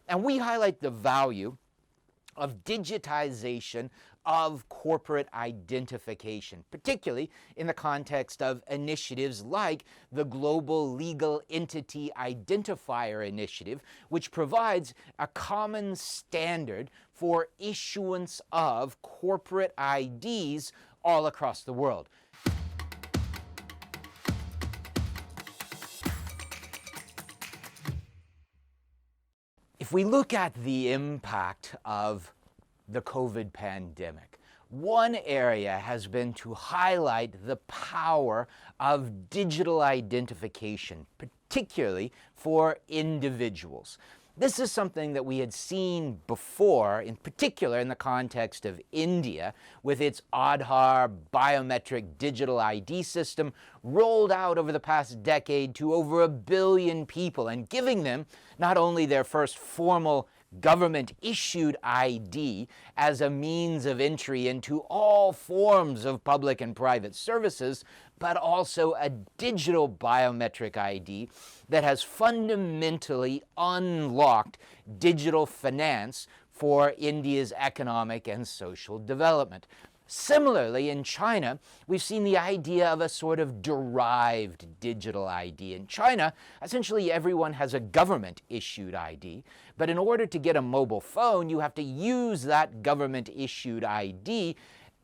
And we highlight the value of digitization of corporate identification, particularly in the context of initiatives like the Global Legal Entity Identifier Initiative, which provides a common standard for issuance of corporate IDs all across the world. If we look at the impact of the COVID pandemic, one area has been to highlight the power of digital identification, particularly for individuals. This is something that we had seen before, in particular in the context of India, with its Aadhaar biometric digital ID system rolled out over the past decade to over 1 billion people and giving them not only their first formal government-issued ID as a means of entry into all forms of public and private services, but also a digital biometric ID that has fundamentally unlocked digital finance for India's economic and social development. Similarly, in China, we've seen the idea of a sort of derived digital ID. In China, essentially everyone has a government-issued ID, but in order to get a mobile phone, you have to use that government-issued ID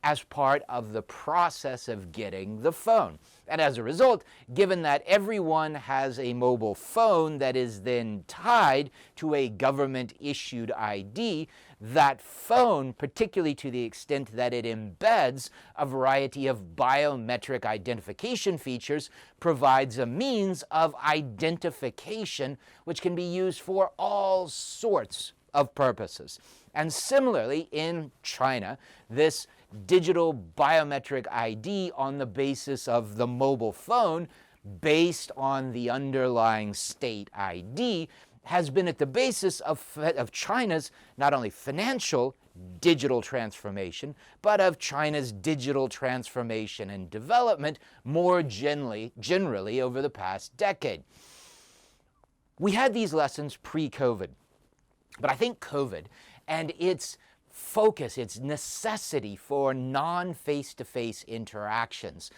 as part of the process of getting the phone. And as a result, given that everyone has a mobile phone that is then tied to a government-issued ID, that phone, particularly to the extent that it embeds a variety of biometric identification features, provides a means of identification which can be used for all sorts of purposes. And similarly, in China, this digital biometric ID on the basis of the mobile phone, based on the underlying state ID, has been at the basis of China's not only financial digital transformation, but of China's digital transformation and development more generally over the past decade. We had these lessons pre-COVID, but I think COVID and its focus, its necessity for non-face-to-face interactions,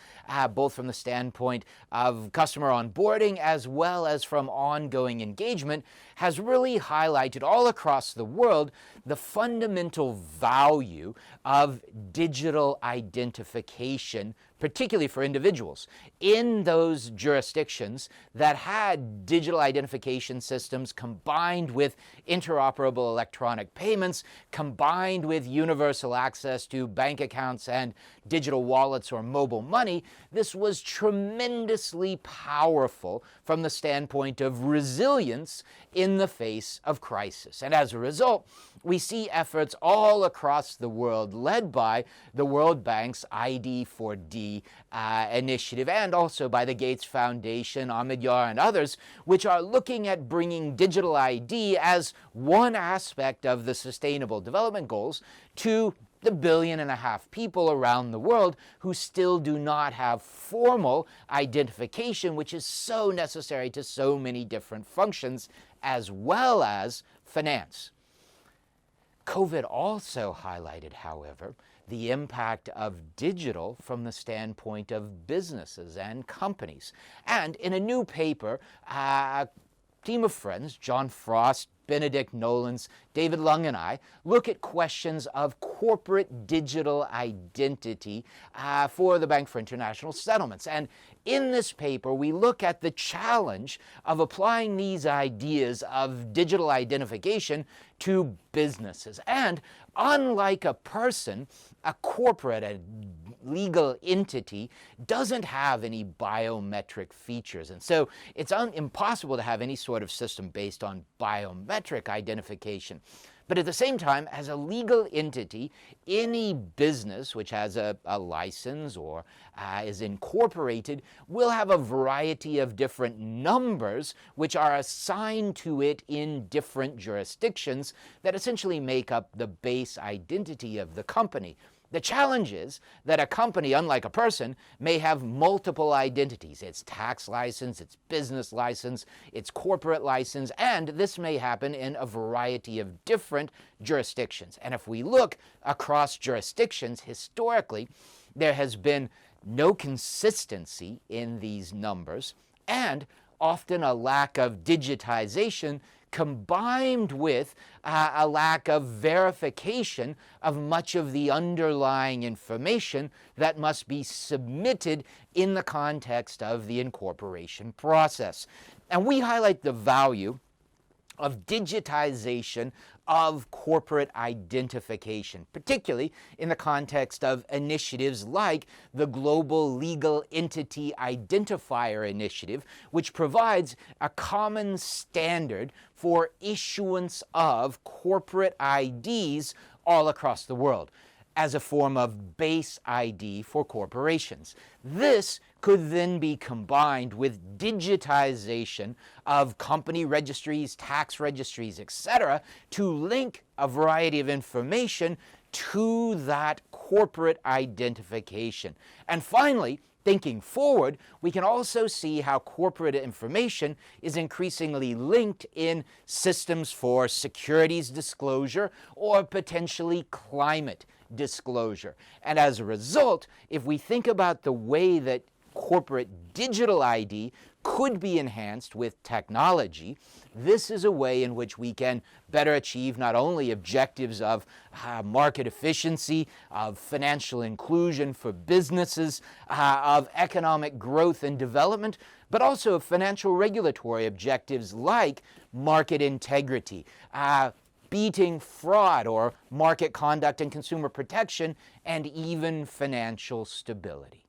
both from the standpoint of customer onboarding as well as from ongoing engagement, has really highlighted all across the world the fundamental value of digital identification, particularly for individuals, in those jurisdictions that had digital identification systems combined with interoperable electronic payments, combined with universal access to bank accounts and digital wallets or mobile money. This was tremendously powerful from the standpoint of resilience in the face of crisis. And as a result, we see efforts all across the world led by the World Bank's ID4D initiative and also by the Gates Foundation, Omidyar, and others, which are looking at bringing digital ID as one aspect of the Sustainable Development Goals to the 1.5 billion people around the world who still do not have formal identification, which is so necessary to so many different functions, as well as finance. COVID also highlighted, however, the impact of digital from the standpoint of businesses and companies. And in a new paper, a team of friends, John Frost, Benedict Nolans, David Lung, and I look at questions of corporate digital identity for the Bank for International Settlements. And in this paper, we look at the challenge of applying these ideas of digital identification to businesses. And unlike a person, a corporate, a legal entity doesn't have any biometric features. And so it's impossible to have any sort of system based on biometric identification. But at the same time, as a legal entity, any business which has a license or is incorporated will have a variety of different numbers which are assigned to it in different jurisdictions that essentially make up the base identity of the company. The challenge is that a company, unlike a person, may have multiple identities: its tax license, its business license, its corporate license, and this may happen in a variety of different jurisdictions. And if we look across jurisdictions, historically, there has been no consistency in these numbers, and often a lack of digitization combined with a lack of verification of much of the underlying information that must be submitted in the context of the incorporation process. And we highlight the value of digitization of corporate identification, particularly in the context of initiatives like the Global Legal Entity Identifier Initiative, which provides a common standard for issuance of corporate IDs all across the world as a form of base ID for corporations. This could then be combined with digitization of company registries, tax registries, etc., to link a variety of information to that corporate identification. And finally, thinking forward, we can also see how corporate information is increasingly linked in systems for securities disclosure or potentially climate disclosure. And as a result, if we think about the way that corporate digital ID could be enhanced with technology, this is a way in which we can better achieve not only objectives of market efficiency, of financial inclusion for businesses, of economic growth and development, but also of financial regulatory objectives like market integrity, beating fraud or market conduct and consumer protection, and even financial stability.